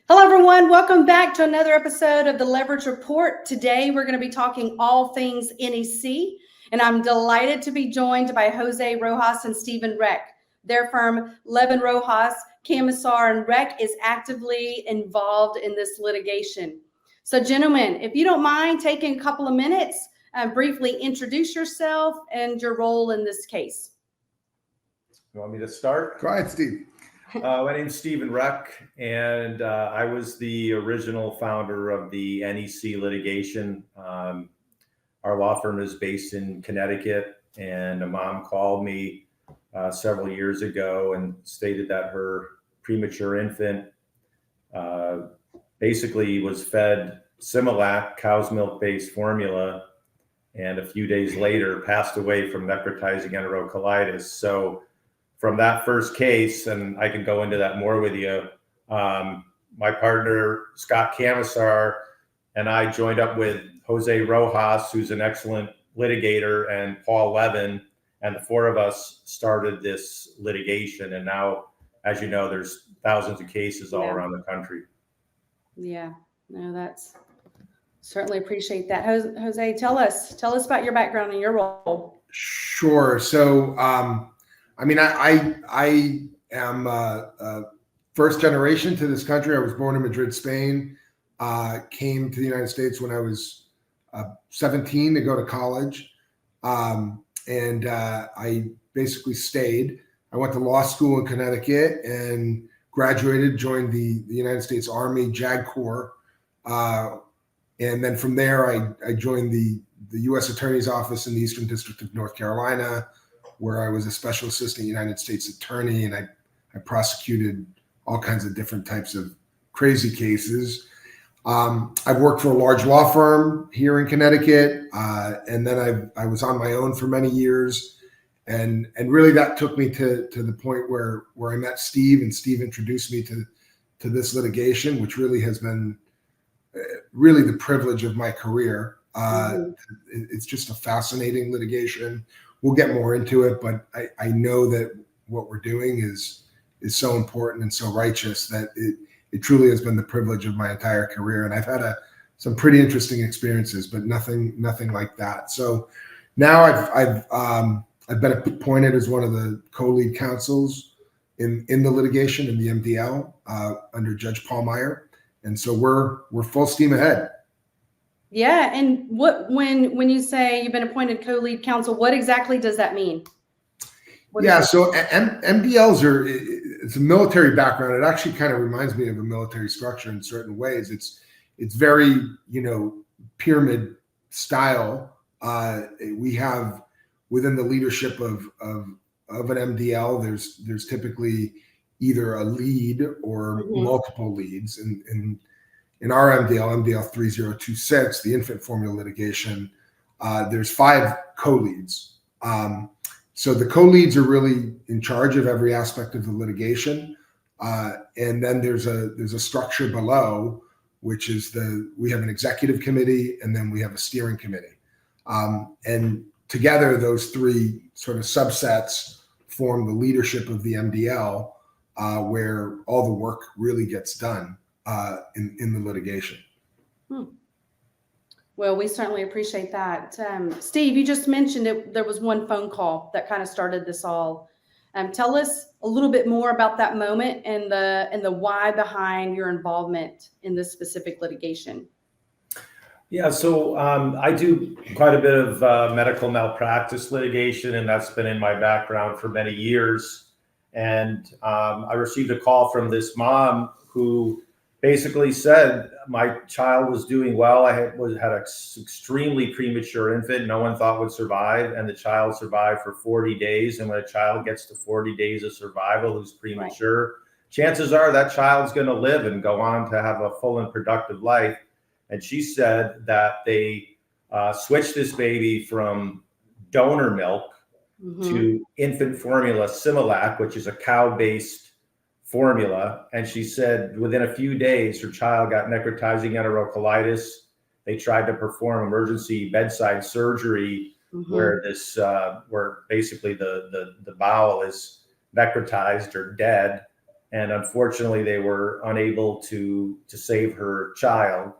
Hello, everyone. Welcome back to another episode of the Leverage Report. Today, we're going to be talking all things NEC, and I'm delighted to be joined by Jose Rojas and Stephen Reck. Their firm, Levin Rojas, Camisar, and Reck is actively involved in this litigation. So, gentlemen, if you don't mind taking a couple of minutes, briefly introduce yourself and your role in this case. You want me to start? Go ahead, Steve. My name's Stephen Reck, and I was the original founder of the NEC litigation. Our law firm is based in Connecticut, and a mom called me several years ago and stated that her premature infant basically was fed Similac, cow's milk-based formula, and a few days later passed away from necrotizing enterocolitis. So from that first case, and I can go into that more with you, my partner, Scott Camisar, and I joined up with Jose Rojas, who's an excellent litigator, and Paul Levin, and the four of us started this litigation. And now, as you know, there's thousands of cases all around the country. Yeah, no, that's certainly appreciate that. Jose, tell us about your background and your role. Sure. So, I am first generation to this country. I was born in Madrid, Spain. Came to the United States when I was 17 to go to college, and I basically stayed. I went to law school in Connecticut and graduated, joined the United States Army JAG Corps, and then from there I joined the U.S. Attorney's Office in the Eastern District of North Carolina, where I was a special assistant United States attorney, and I prosecuted all kinds of different types of crazy cases. I've worked for a large law firm here in Connecticut, and then I was on my own for many years, and really that took me to the point where I met Steve, and Steve introduced me to this litigation, which really has been really the privilege of my career. It's just a fascinating litigation. We'll get more into it, but I know that what we're doing is so important and so righteous that it truly has been the privilege of my entire career. And I've had some pretty interesting experiences, but nothing like that. So now I've been appointed as one of the co-lead counsels in the litigation in the MDL under Judge Paul Meyer, and so we're full steam ahead. Yeah, and when you say you've been appointed co-lead counsel, what exactly does that mean? So MDLs it's a military background. It actually kind of reminds me of a military structure in certain ways. It's very pyramid style. We have within the leadership of an MDL, there's typically either a lead or multiple leads. In our MDL 3026, the infant formula litigation, there's 5 co-leads. So the co-leads are really in charge of every aspect of the litigation. And then there's a structure below, which is we have an executive committee, and then we have a steering committee. And together, those 3 sort of subsets form the leadership of the MDL, where all the work really gets done in the litigation. Well, we certainly appreciate that. Steve, you just mentioned there was one phone call that kind of started this all. Tell us a little bit more about that moment and the why behind your involvement in this specific litigation. Yeah, so I do quite a bit of medical malpractice litigation, and that's been in my background for many years. And I received a call from this mom who basically said my child was doing well. I had an extremely premature infant no one thought would survive, and the child survived for 40 days. And when a child gets to 40 days of survival who's premature, chances are that child's going to live and go on to have a full and productive life. And she said that they switched this baby from donor milk to infant formula Similac, which is a cow-based formula. And she said within a few days, her child got necrotizing enterocolitis. They tried to perform emergency bedside surgery where basically the bowel is necrotized or dead. and unfortunately, they were unable to save her child.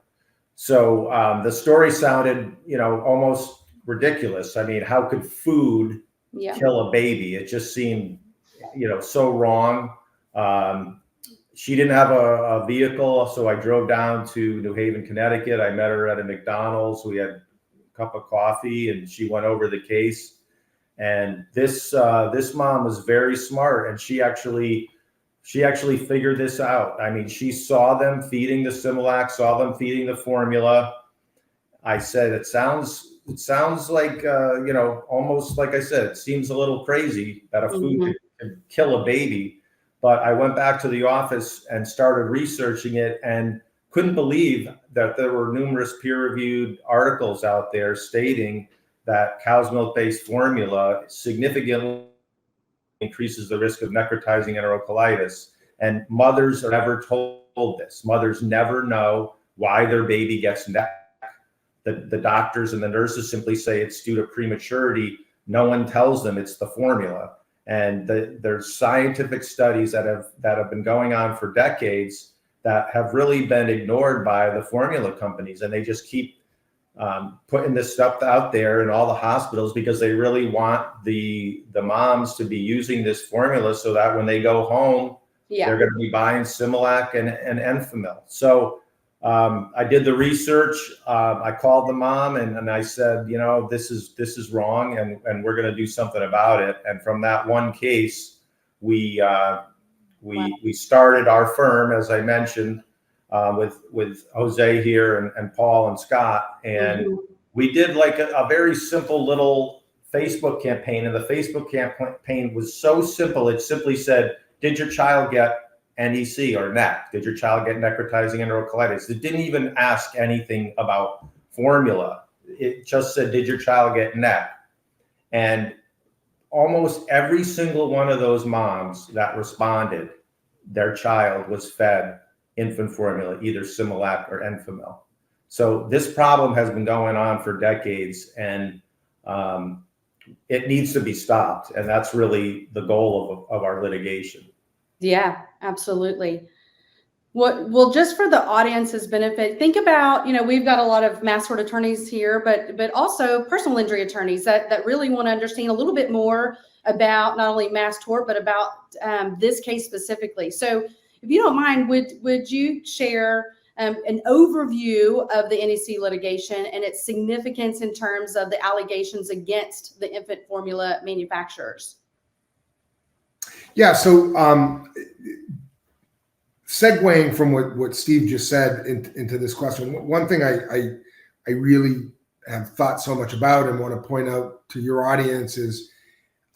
So the story sounded, almost ridiculous. I mean, how could food kill a baby? It just seemed, so wrong. She didn't have a vehicle, so I drove down to New Haven, Connecticut. I met her at a McDonald's. We had a cup of coffee, and she went over the case. And this mom was very smart, and she actually figured this out. I mean, she saw them feeding the Similac, saw them feeding the formula. I said, it sounds like, almost like I said, it seems a little crazy that a food could kill a baby. But I went back to the office and started researching it and couldn't believe that there were numerous peer-reviewed articles out there stating that cow's milk-based formula significantly increases the risk of necrotizing enterocolitis. And mothers are never told this. Mothers never know why their baby gets NEC. The doctors and the nurses simply say it's due to prematurity. No one tells them it's the formula. And there's scientific studies that have been going on for decades that have really been ignored by the formula companies, and they just keep putting this stuff out there in all the hospitals because they really want the moms to be using this formula so that when they go home, they're going to be buying Similac and Enfamil. So I did the research. I called the mom and I said, this is wrong, and we're going to do something about it. And from that one case, we started our firm, as I mentioned, with Jose here and Paul and Scott, and we did like a very simple little Facebook campaign. And the Facebook campaign was so simple; it simply said, "Did your child get NEC or NEC? Did your child get necrotizing enterocolitis?" It didn't even ask anything about formula. It just said, "Did your child get NEC?" And almost every single one of those moms that responded, their child was fed infant formula, either Similac or Enfamil. So this problem has been going on for decades, and it needs to be stopped. And that's really the goal of our litigation. Yeah, absolutely. Well, just for the audience's benefit, think about, we've got a lot of mass tort attorneys here, but also personal injury attorneys that really want to understand a little bit more about not only mass tort, but about this case specifically. So if you don't mind, would you share an overview of the NEC litigation and its significance in terms of the allegations against the infant formula manufacturers? Yeah, so segueing from what Steve just said into this question, one thing I really have thought so much about and want to point out to your audience is,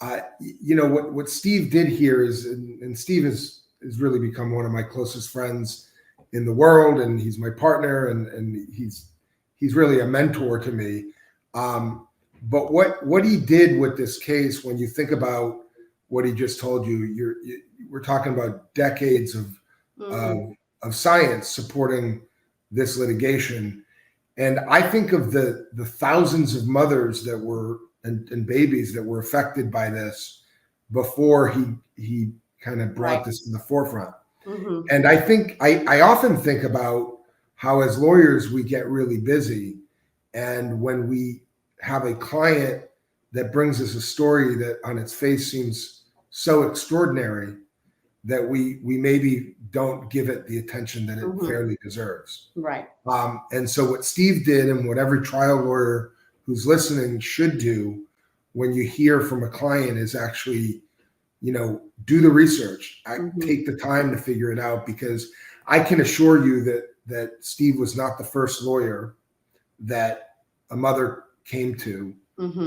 what Steve did here is, and Steve has really become one of my closest friends in the world, and he's my partner, and he's really a mentor to me. But what he did with this case, when you think about what he just told you, we're talking about decades of science supporting this litigation. And I think of the thousands of mothers that were and babies that were affected by this before he kind of brought this to the forefront. And I think I often think about how as lawyers we get really busy, and when we have a client that brings us a story that on its face seems so extraordinary that we maybe don't give it the attention that it fairly deserves. Right. And so what Steve did, and what every trial lawyer who's listening should do when you hear from a client, is actually, do the research. Take the time to figure it out, because I can assure you that Steve was not the first lawyer that a mother came to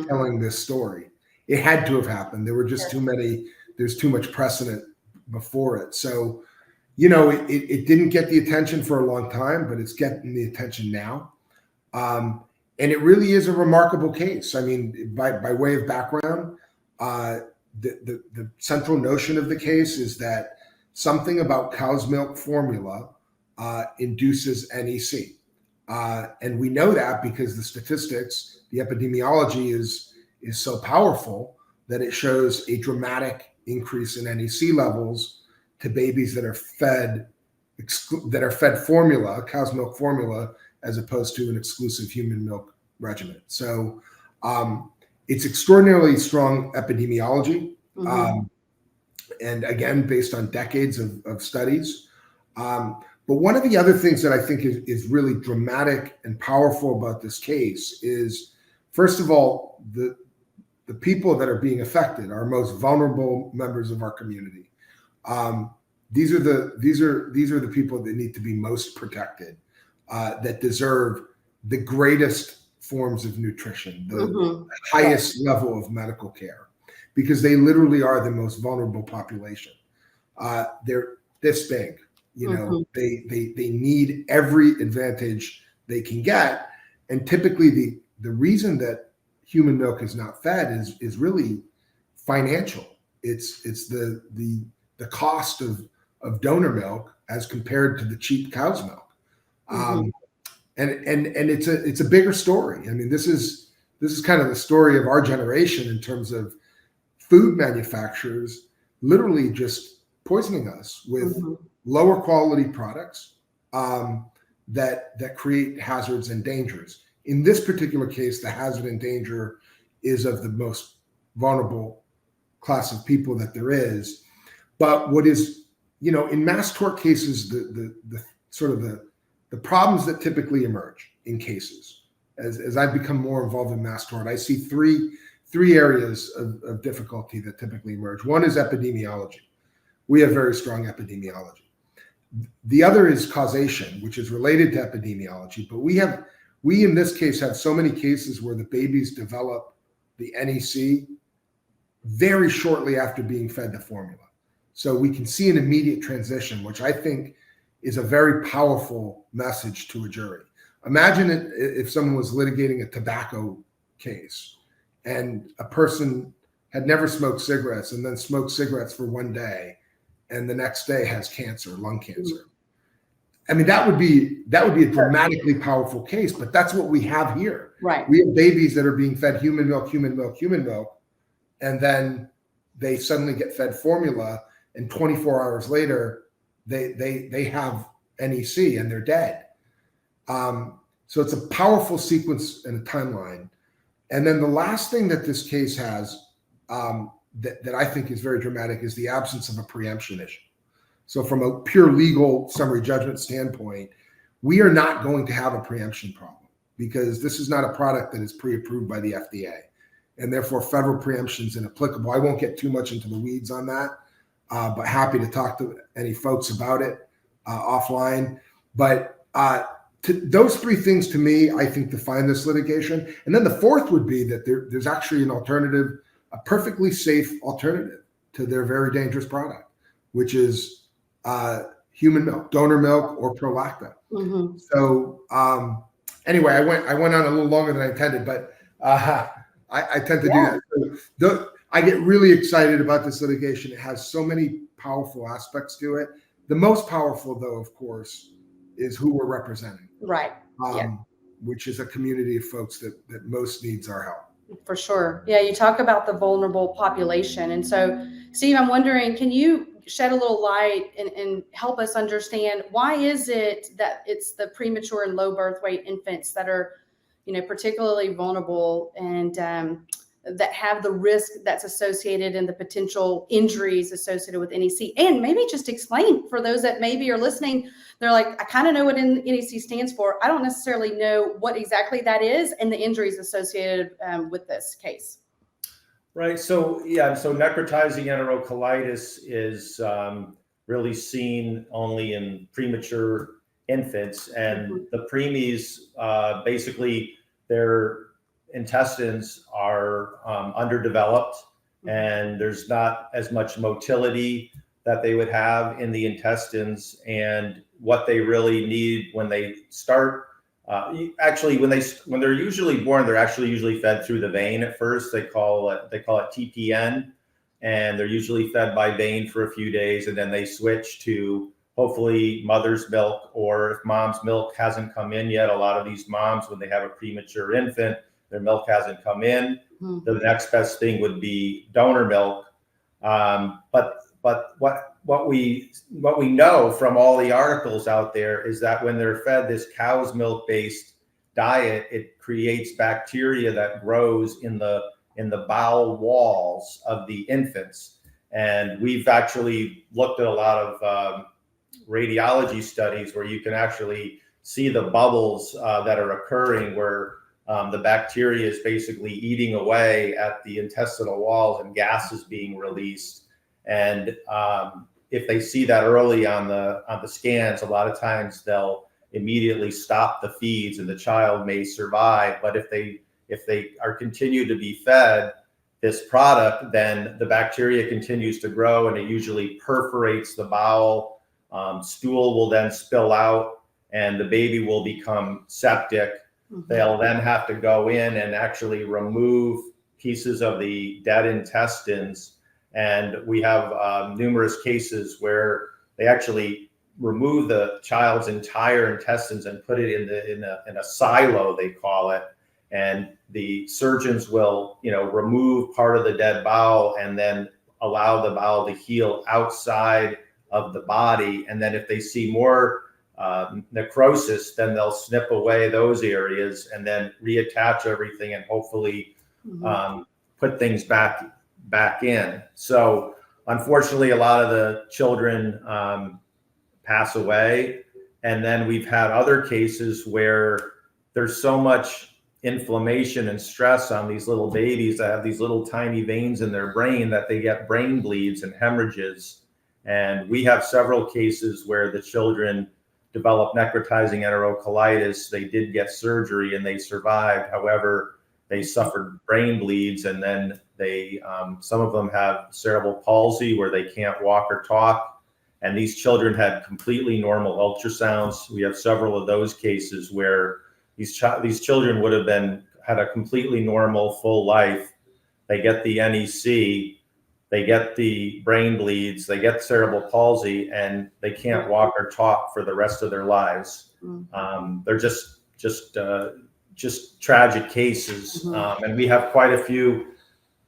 telling this story. It had to have happened. There were just there's too much precedent before it. So, it didn't get the attention for a long time, but it's getting the attention now. And it really is a remarkable case. I mean, by way of background, the central notion of the case is that something about cow's milk formula induces NEC. And we know that because the statistics, the epidemiology is so powerful that it shows a dramatic increase in NEC levels to babies that are fed formula, cow's milk formula, as opposed to an exclusive human milk regimen. So it's extraordinarily strong epidemiology. And again, based on decades of studies. But one of the other things that I think is really dramatic and powerful about this case is, first of all, the people that are being affected, our most vulnerable members of our community. These are the people that need to be most protected, that deserve the greatest forms of nutrition, the highest level of medical care, because they literally are the most vulnerable population. They're this big, they need every advantage they can get. And typically the reason that human milk is not fed is really financial. It's the cost of donor milk as compared to the cheap cow's milk. And it's a bigger story. I mean, this is kind of the story of our generation in terms of food manufacturers literally just poisoning us with lower quality products that create hazards and dangers. In this particular case, the hazard and danger is of the most vulnerable class of people that there is. But what is, in mass tort cases, the sort of the problems that typically emerge in cases, as I've become more involved in mass tort, I see three areas of difficulty that typically emerge. One is epidemiology. We have very strong epidemiology. The other is causation, which is related to epidemiology. But we in this case have so many cases where the babies develop the NEC very shortly after being fed the formula. So we can see an immediate transition, which I think is a very powerful message to a jury. Imagine it if someone was litigating a tobacco case and a person had never smoked cigarettes and then smoked cigarettes for one day and the next day has cancer, lung cancer. I mean, that would be a dramatically powerful case, but that's what we have here. Right. We have babies that are being fed human milk, and then they suddenly get fed formula, and 24 hours later, they have NEC and they're dead. So it's a powerful sequence and a timeline. And then the last thing that this case has that I think is very dramatic is the absence of a preemption issue. So from a pure legal summary judgment standpoint, we are not going to have a preemption problem because this is not a product that is pre-approved by the FDA. And therefore, federal preemption is inapplicable. I won't get too much into the weeds on that, but happy to talk to any folks about it offline. But those three things, to me, I think define this litigation. And then the fourth would be that there's actually an alternative, a perfectly safe alternative to their very dangerous product, which is human milk, donor milk, or Prolacta. So anyway, I went on a little longer than I intended, but I tend to do that. I get really excited about this litigation. It has so many powerful aspects to it. The most powerful, though, of course, is who we're representing. Right. Which is a community of folks that most needs our help. For sure. Yeah, you talk about the vulnerable population. And so, Steve, I'm wondering, can you shed a little light and help us understand why is it that it's the premature and low birth weight infants that are, particularly vulnerable and that have the risk that's associated and the potential injuries associated with NEC? And maybe just explain for those that maybe are listening, they're like, I kind of know what NEC stands for. I don't necessarily know what exactly that is and the injuries associated with this case. Right. So necrotizing enterocolitis is really seen only in premature infants, and the preemies, basically their intestines are underdeveloped, and there's not as much motility that they would have in the intestines, and what they really need when they start. Actually, when they're usually born, they're actually usually fed through the vein at first. They call it TPN, and they're usually fed by vein for a few days, and then they switch to hopefully mother's milk, or if mom's milk hasn't come in yet. A lot of these moms, when they have a premature infant, their milk hasn't come in. The next best thing would be donor milk. But what what we know from all the articles out there is that when they're fed this cow's milk based diet, it creates bacteria that grows in the bowel walls of the infants. And we've actually looked at a lot of radiology studies where you can actually see the bubbles that are occurring where the bacteria is basically eating away at the intestinal walls and gas is being released. And if they see that early on the scans, a lot of times they'll immediately stop the feeds and the child may survive. But if they are continued to be fed this product, then the bacteria continues to grow and it usually perforates the bowel. Stool will then spill out and the baby will become septic. Mm-hmm. They'll then have to go in and actually remove pieces of the dead intestines. And we have numerous cases where they actually remove the child's entire intestines and put it in a silo, they call it. And the surgeons will, remove part of the dead bowel and then allow the bowel to heal outside of the body. And then if they see more necrosis, then they'll snip away those areas and then reattach everything and hopefully put things back in. So unfortunately, a lot of the children pass away. And then we've had other cases where there's so much inflammation and stress on these little babies that have these little tiny veins in their brain that they get brain bleeds and hemorrhages. And we have several cases where the children developed necrotizing enterocolitis. They did get surgery and they survived. However, they suffered brain bleeds, and then they some of them have cerebral palsy where they can't walk or talk. And these children had completely normal ultrasounds. We have several of those cases where these children would have had a completely normal full life. They get the NEC, they get the brain bleeds, they get cerebral palsy, and they can't walk or talk for the rest of their lives. They're just tragic cases. And we have quite a few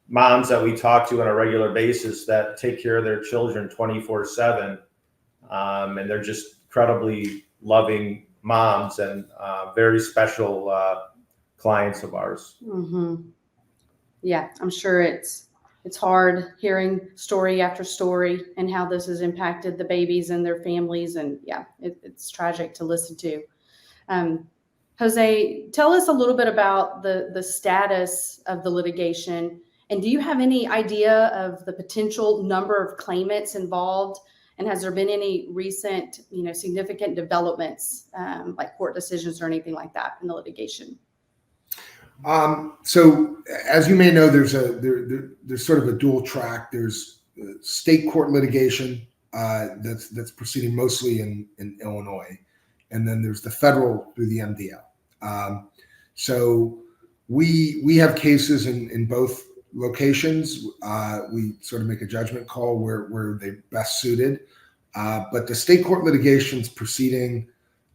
moms that we talk to on a regular basis that take care of their children 24/7. And they're just incredibly loving moms and very special clients of ours. Yeah, I'm sure it's hard hearing story after story and how this has impacted the babies and their families. And yeah, it's tragic to listen to. Jose, tell us a little bit about the status of the litigation. And do you have any idea of the potential number of claimants involved? And has there been any recent, significant developments, like court decisions or anything like that in the litigation? So as you may know, there's sort of a dual track. There's state court litigation that's proceeding mostly in Illinois, and then there's the federal through the MDL. So we have cases in both locations. We sort of make a judgment call where they best suited. But the state court litigation's proceeding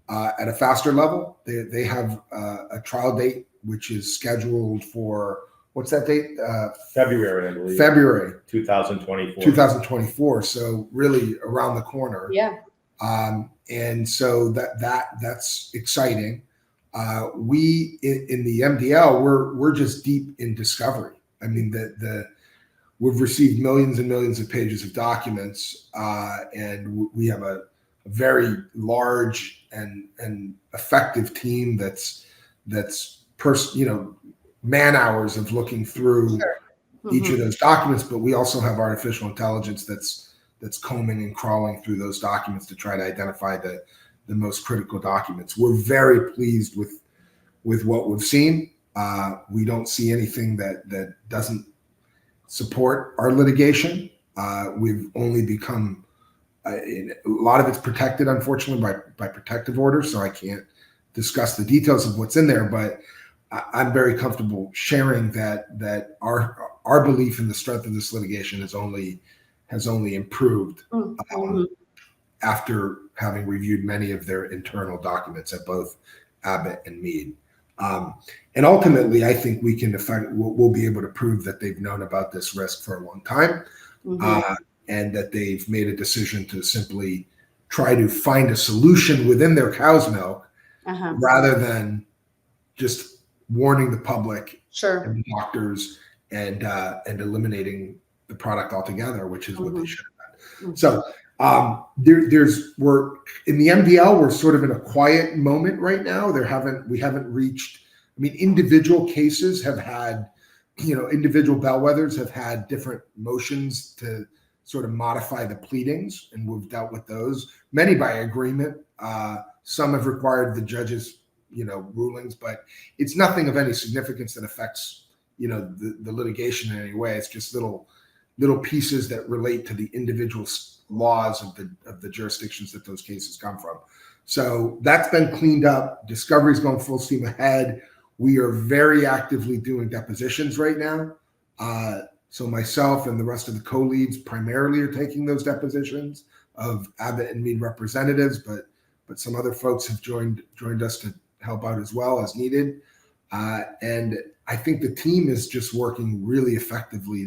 at a faster level. They have a trial date which is scheduled for, what's that date? February, I believe. February 2024. 2024. So really around the corner. Yeah. And so that's exciting. We in the MDL, we're just deep in discovery. I mean, we've received millions and millions of pages of documents, and we have a very large and effective team that's man hours of looking through each of those documents. But we also have artificial intelligence that's combing and crawling through those documents to try to identify the most critical documents. We're very pleased with what we've seen. We don't see anything that doesn't support our litigation. We've only become a lot of it's protected, unfortunately, by protective order, so I can't discuss the details of what's in there. But I'm very comfortable sharing that our belief in the strength of this litigation has only improved after having reviewed many of their internal documents at both Abbott and Meade. And ultimately, I think we'll be able to prove that they've known about this risk for a long time. and that they've made a decision to simply try to find a solution within their cow's milk rather than just warning the public and the doctors and eliminating the product altogether, which is what they should have done. So we're in the MDL, we're sort of in a quiet moment right now. We haven't reached, I mean, individual cases have had, individual bellwethers have had different motions to sort of modify the pleadings, and we've dealt with those, many by agreement. Some have required the judge's, rulings, but it's nothing of any significance that affects, the litigation in any way. It's just little pieces that relate to the individual laws of the jurisdictions that those cases come from. So that's been cleaned up. Discovery's going full steam ahead. We are very actively doing depositions right now. So myself and the rest of the co-leads primarily are taking those depositions of Abbott and Mead representatives, but some other folks have joined us to help out as well as needed. And I think the team is just working really effectively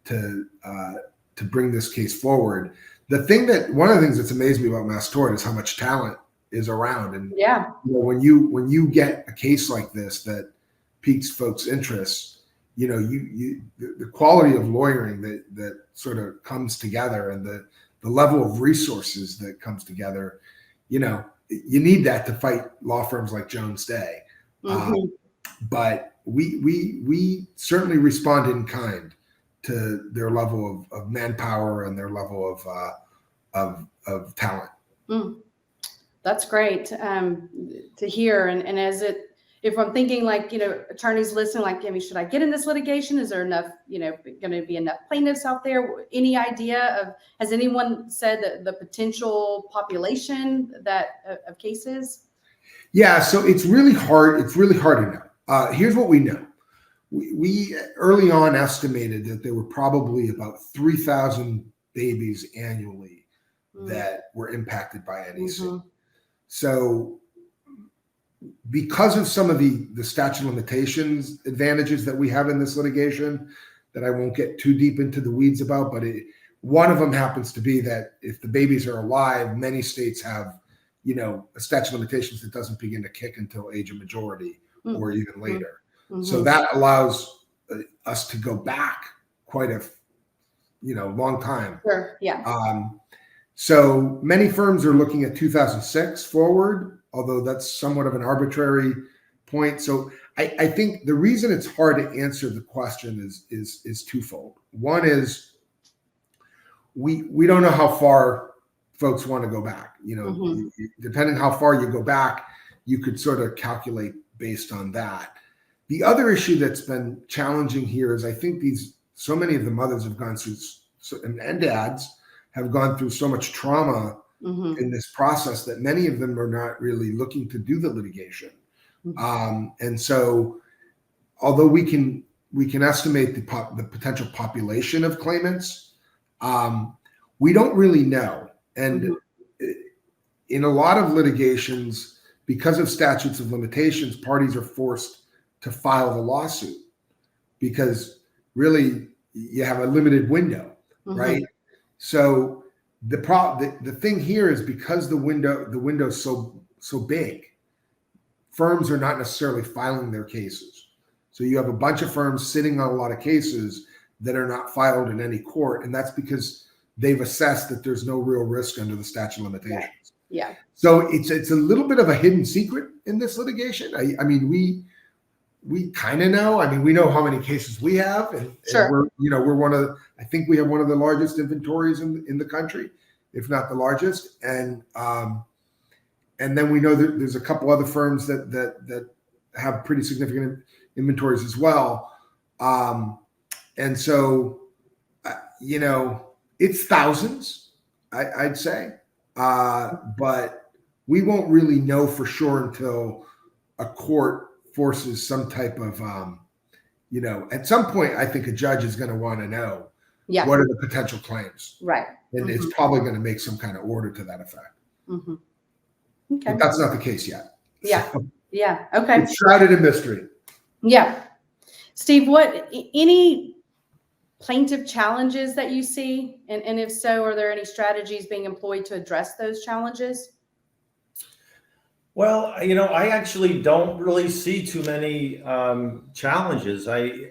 to bring this case forward. One of the things that's amazed me about Mass Tort is how much talent is around. And when you get a case like this that piques folks' interest, the quality of lawyering that sort of comes together and the level of resources that comes together, you need that to fight law firms like Jones Day. But we certainly respond in kind to their level of manpower and their level of talent. That's great to hear. And if I'm thinking like, attorneys listening, like, should I get in this litigation? Is there enough, going to be enough plaintiffs out there? Any idea has anyone said that the potential population of cases? Yeah, so it's really hard. It's really hard to know. Here's what we know. We early on estimated that there were probably about 3,000 babies annually that were impacted by NEC. So because of some of the statute of limitations advantages that we have in this litigation that I won't get too deep into the weeds about, but one of them happens to be that if the babies are alive, many states have, a statute of limitations that doesn't begin to kick until age of majority or even later. So that allows us to go back quite a, long time. Sure. Yeah. So many firms are looking at 2006 forward, although that's somewhat of an arbitrary point. So I think the reason it's hard to answer the question is twofold. One is we don't know how far folks want to go back. Depending how far you go back, you could sort of calculate based on that. The other issue that's been challenging here is I think so many of the mothers have gone through, and dads have gone through so much trauma in this process that many of them are not really looking to do the litigation. And so, although we can estimate the potential population of claimants, we don't really know. And in a lot of litigations, because of statutes of limitations, parties are forced to file the lawsuit because really you have a limited window, right? So the thing here is because the window's so big, firms are not necessarily filing their cases. So you have a bunch of firms sitting on a lot of cases that are not filed in any court, and that's because they've assessed that there's no real risk under the statute of limitations. Yeah. So it's a little bit of a hidden secret in this litigation. I mean, we kind of know. I mean, we know how many cases we have, and we're I think we have one of the largest inventories in the country, if not the largest. And then we know that there's a couple other firms that have pretty significant inventories as well. And so, it's thousands, I'd say, but we won't really know for sure until a court forces some type of, at some point, I think a judge is going to want to know what are the potential claims. Right. And it's probably going to make some kind of order to that effect. Okay. But that's not the case yet. Yeah. So yeah. Okay. it's shrouded in mystery. Yeah. Steve, any plaintiff challenges that you see? And if so, are there any strategies being employed to address those challenges? Well, I actually don't really see too many challenges.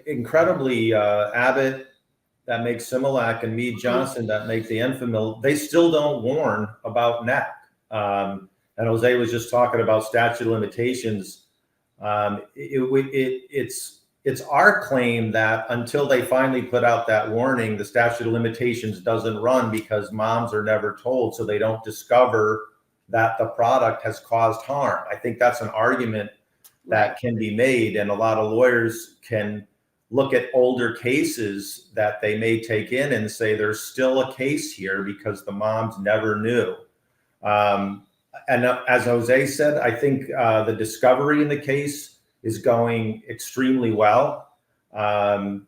Incredibly, Abbott that makes Similac and Mead Johnson that make the Enfamil, they still don't warn about NEC. And Jose was just talking about statute of limitations. It's our claim that until they finally put out that warning, the statute of limitations doesn't run because moms are never told, so they don't discover that the product has caused harm. I think that's an argument that can be made, and a lot of lawyers can look at older cases that they may take in and say there's still a case here because the moms never knew. And as Jose said, I think the discovery in the case is going extremely well. So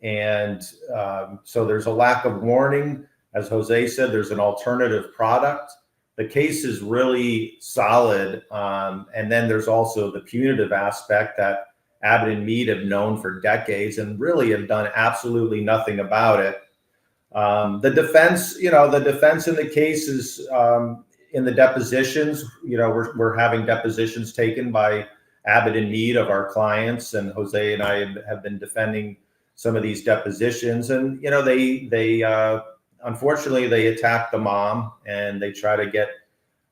there's a lack of warning. As Jose said, there's an alternative product. The case is really solid. And then there's also the punitive aspect that Abbott and Mead have known for decades and really have done absolutely nothing about it. The defense in the case is in the depositions, we're having depositions taken by Abbott and Mead of our clients, and Jose and I have been defending some of these depositions. And, they unfortunately, they attack the mom and they try to get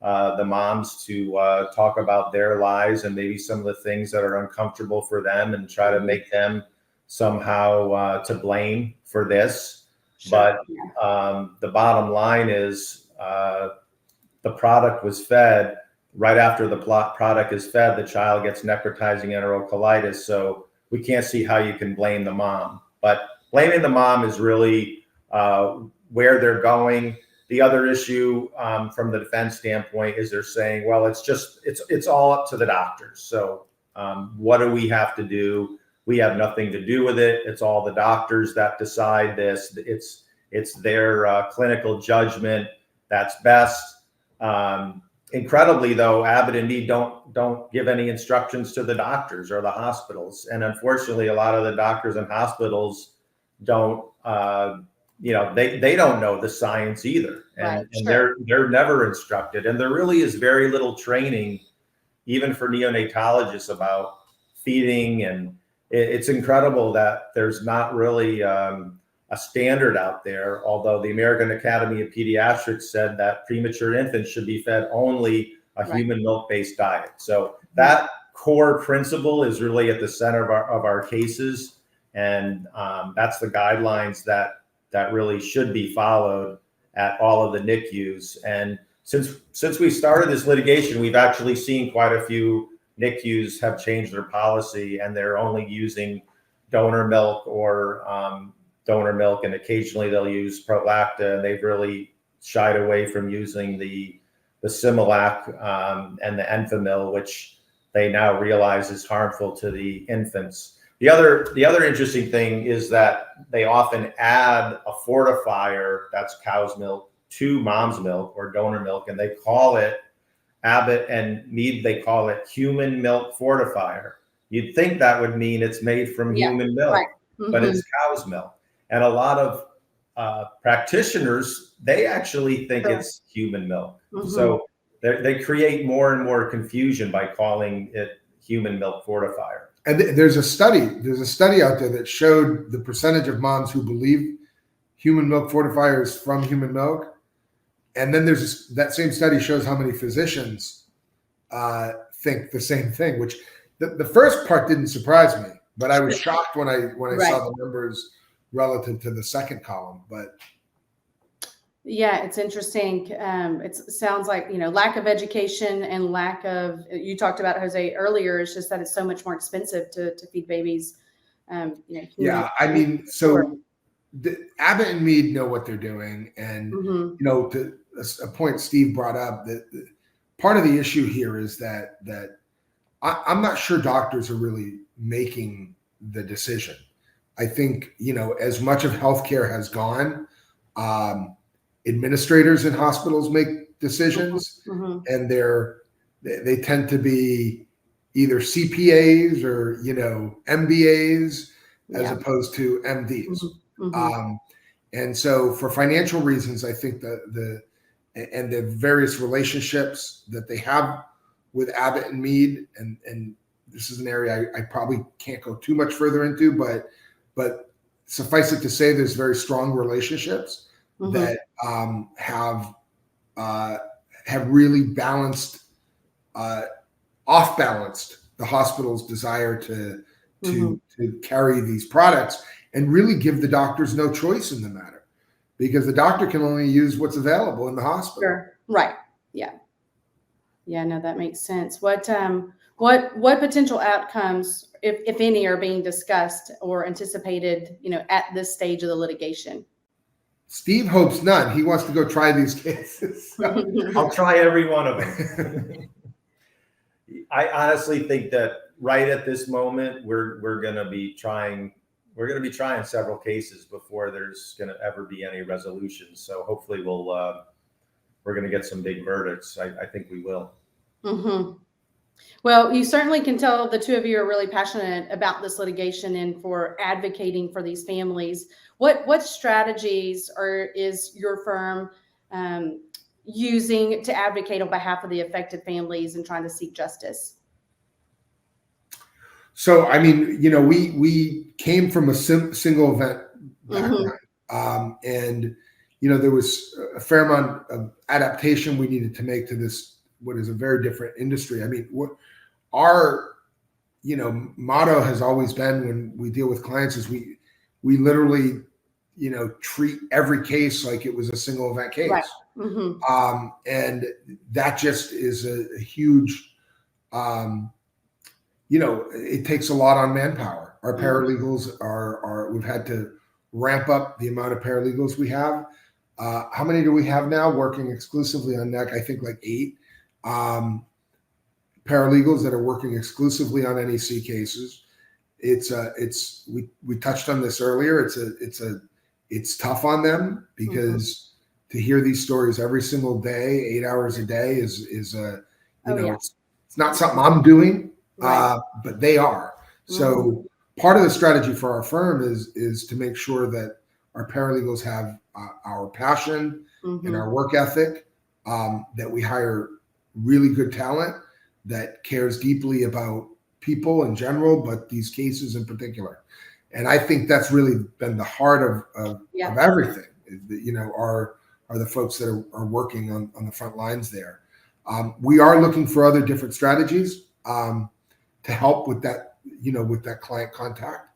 the moms to talk about their lives and maybe some of the things that are uncomfortable for them and try to make them somehow to blame for this. Sure. But the bottom line is the product was fed. Right after the product is fed, the child gets necrotizing enterocolitis. So we can't see how you can blame the mom. But blaming the mom is really where they're going. The other issue from the defense standpoint is they're saying, well, it's all up to the doctors. So what do we have to do? We have nothing to do with it. It's all the doctors that decide this. It's their clinical judgment that's best. Incredibly, though, Abbott and Mead don't give any instructions to the doctors or the hospitals, and unfortunately, a lot of the doctors and hospitals don't. They don't know the science either, and they're never instructed, and there really is very little training, even for neonatologists, about feeding, and it's incredible that there's not really a standard out there, although the American Academy of Pediatrics said that premature infants should be fed only a human milk-based diet. So that core principle is really at the center of our cases, and that's the guidelines that really should be followed at all of the NICUs. And since we started this litigation, we've actually seen quite a few NICUs have changed their policy, and they're only using donor milk or and occasionally they'll use Prolacta, and they've really shied away from using the Similac and the Enfamil, which they now realize is harmful to the infants. The other interesting thing is that they often add a fortifier, that's cow's milk, to mom's milk or donor milk, and they call it, Abbott and Mead, they call it human milk fortifier. You'd think that would mean it's made from human milk, but it's cow's milk. And a lot of practitioners, they actually think it's human milk. So they create more and more confusion by calling it human milk fortifier. And there's a study out there that showed the percentage of moms who believe human milk fortifier is from human milk. And then that same study shows how many physicians think the same thing, which the first part didn't surprise me, but I was shocked when I saw the numbers relative to the second column. But yeah, it's interesting. It sounds like, lack of education and lack of, you talked about, Jose, earlier, it's just that it's so much more expensive to feed babies. Yeah, I mean, so Abbott and Mead know what they're doing. And, to a point Steve brought up, that part of the issue here is that I'm not sure doctors are really making the decision. I think, as much of healthcare has gone, administrators in hospitals make decisions, and they tend to be either CPAs or, MBAs as opposed to MDs. Um, and so for financial reasons, I think the various relationships that they have with Abbott and Mead, and this is an area I probably can't go too much further into, but suffice it to say, there's very strong relationships that have really balanced, off balanced the hospital's desire to carry these products and really give the doctors no choice in the matter, because the doctor can only use what's available in the hospital. Sure. Right. Yeah. Yeah. No, that makes sense. What potential outcomes, if any, are being discussed or anticipated, at this stage of the litigation? Steve hopes none. He wants to go try these cases. I'll try every one of them. I honestly think that right at this moment, we're going to be trying several cases before there's going to ever be any resolution. So hopefully we're going to get some big verdicts. I think we will. Well, you certainly can tell the two of you are really passionate about this litigation and for advocating for these families. What strategies is your firm using to advocate on behalf of the affected families and trying to seek justice? So, I mean, we came from a single event background, and there was a fair amount of adaptation we needed to make to this, what is a very different industry. I mean, what our motto has always been when we deal with clients is we literally treat every case like it was a single event case. Right. And that just is a huge, it takes a lot on manpower. Our paralegals we've had to ramp up the amount of paralegals we have. How many do we have now working exclusively on NEC? I think like 8 paralegals that are working exclusively on NEC cases. We touched on this earlier. It's tough on them because to hear these stories every single day, 8 hours a day is it's not something I'm doing, but they are. So part of the strategy for our firm is to make sure that our paralegals have our passion and our work ethic, that we hire really good talent that cares deeply about people in general, but these cases in particular. And I think that's really been the heart of everything. Are the folks that are working on the front lines there. We are looking for other different strategies to help with that, with that client contact,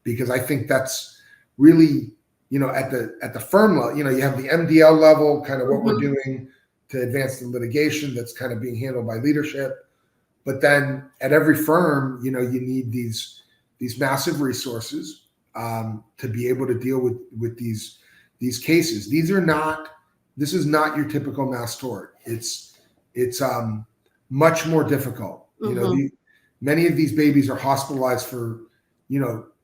because I think that's really, at the firm level, you have the MDL level, kind of what we're doing to advance the litigation that's kind of being handled by leadership. But then at every firm, you need these massive resources to be able to deal with these cases. This is not your typical mass tort. It's much more difficult. Many of these babies are hospitalized for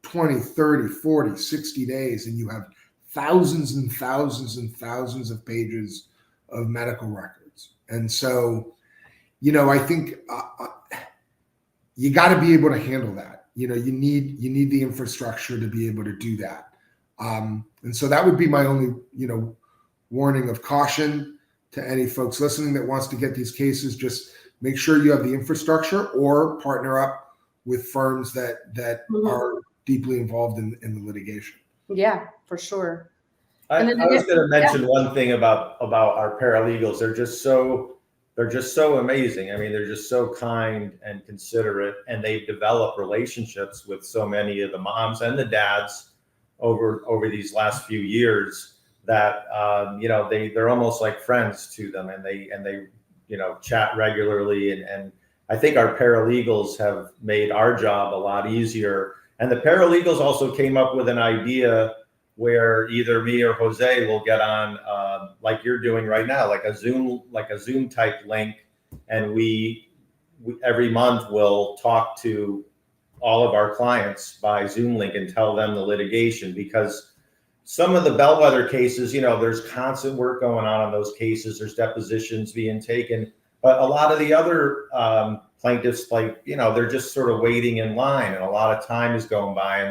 20, 30, 40, 60 days, and you have thousands and thousands and thousands of pages of medical records. And so, I think you got to be able to handle that. You need the infrastructure to be able to do that. And so that would be my only, warning of caution to any folks listening that wants to get these cases. Just make sure you have the infrastructure or partner up with firms that are deeply involved in the litigation. Yeah, for sure. I was going to mention one thing about our paralegals. They're just so amazing. I mean, they're just so kind and considerate, and they've developed relationships with so many of the moms and the dads over these last few years that they're almost like friends to them, and they chat regularly, and I think our paralegals have made our job a lot easier. And the paralegals also came up with an idea where either me or Jose will get on, like you're doing right now, like a Zoom type link, and we every month will talk to all of our clients by Zoom link and tell them the litigation, because some of the bellwether cases, there's constant work going on those cases. There's depositions being taken, but a lot of the other plaintiffs, they're just sort of waiting in line, and a lot of time is going by, and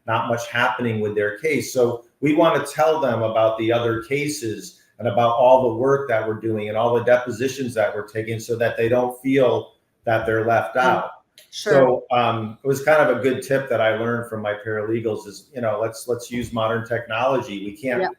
not much happening with their case. So we want to tell them about the other cases and about all the work that we're doing and all the depositions that we're taking, so that they don't feel that they're left out. Sure. So it was kind of a good tip that I learned from my paralegals is, let's use modern technology. We can't, Yep.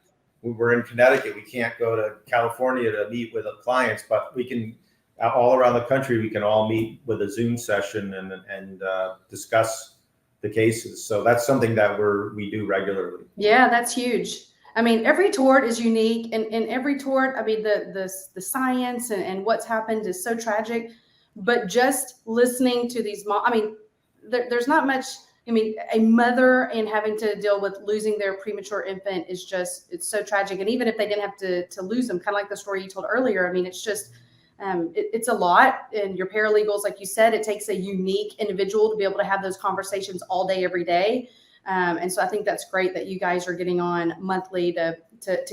we're in Connecticut. We can't go to California to meet with clients, but we can, all around the country, we can all meet with a Zoom session and discuss the cases. So that's something that we do regularly. Yeah, that's huge. I mean, every tort is unique, and every tort, I mean, the science and what's happened is so tragic. But just listening to these moms, I mean, there's not much. I mean, a mother and having to deal with losing their premature infant is just, it's so tragic. And even if they didn't have to lose them, kind of like the story you told earlier, I mean, it's just, it's a lot. And your paralegals, like you said, it takes a unique individual to be able to have those conversations all day, every day. And so I think that's great that you guys are getting on monthly to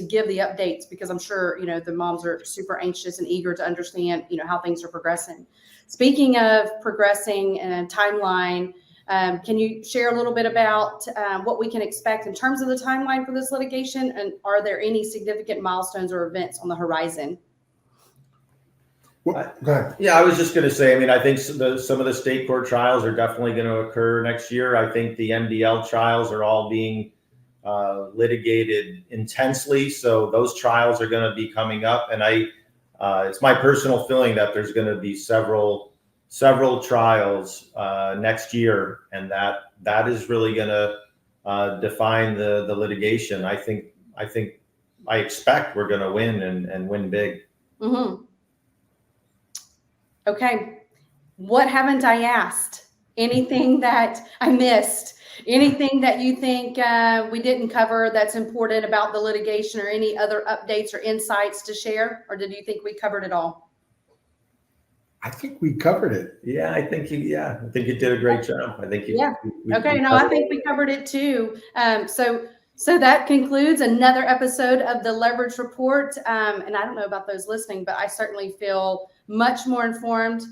give the updates, because I'm sure, the moms are super anxious and eager to understand, how things are progressing. Speaking of progressing and timeline, can you share a little bit about what we can expect in terms of the timeline for this litigation? And are there any significant milestones or events on the horizon? Well, go ahead. Yeah, I was just going to say, I mean, I think some of the state court trials are definitely going to occur next year. I think the MDL trials are all being litigated intensely. So those trials are going to be coming up. And it's my personal feeling that there's going to be several trials next year. And that is really going to define the litigation. I expect we're going to win and win big. Mm-hmm. Okay. What haven't I asked? Anything that I missed? Anything that you think we didn't cover that's important about the litigation, or any other updates or insights to share? Or did you think we covered it all? I think we covered it. Yeah, I think you did a great job. I think you. Yeah. Okay. No, I think we covered it too. So that concludes another episode of the Leverage Report. And I don't know about those listening, but I certainly feel much more informed.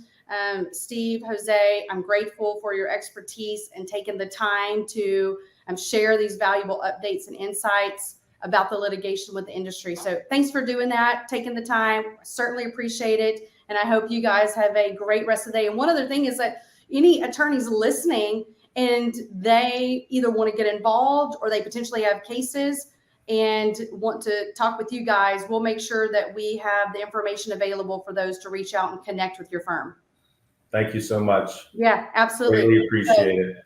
Steve, Jose, I'm grateful for your expertise and taking the time to share these valuable updates and insights about the litigation with the industry. So thanks for doing that, taking the time. Certainly appreciate it. And I hope you guys have a great rest of the day. And one other thing is that any attorneys listening and they either want to get involved or they potentially have cases and want to talk with you guys, we'll make sure that we have the information available for those to reach out and connect with your firm. Thank you so much. Yeah, absolutely. Really appreciate it.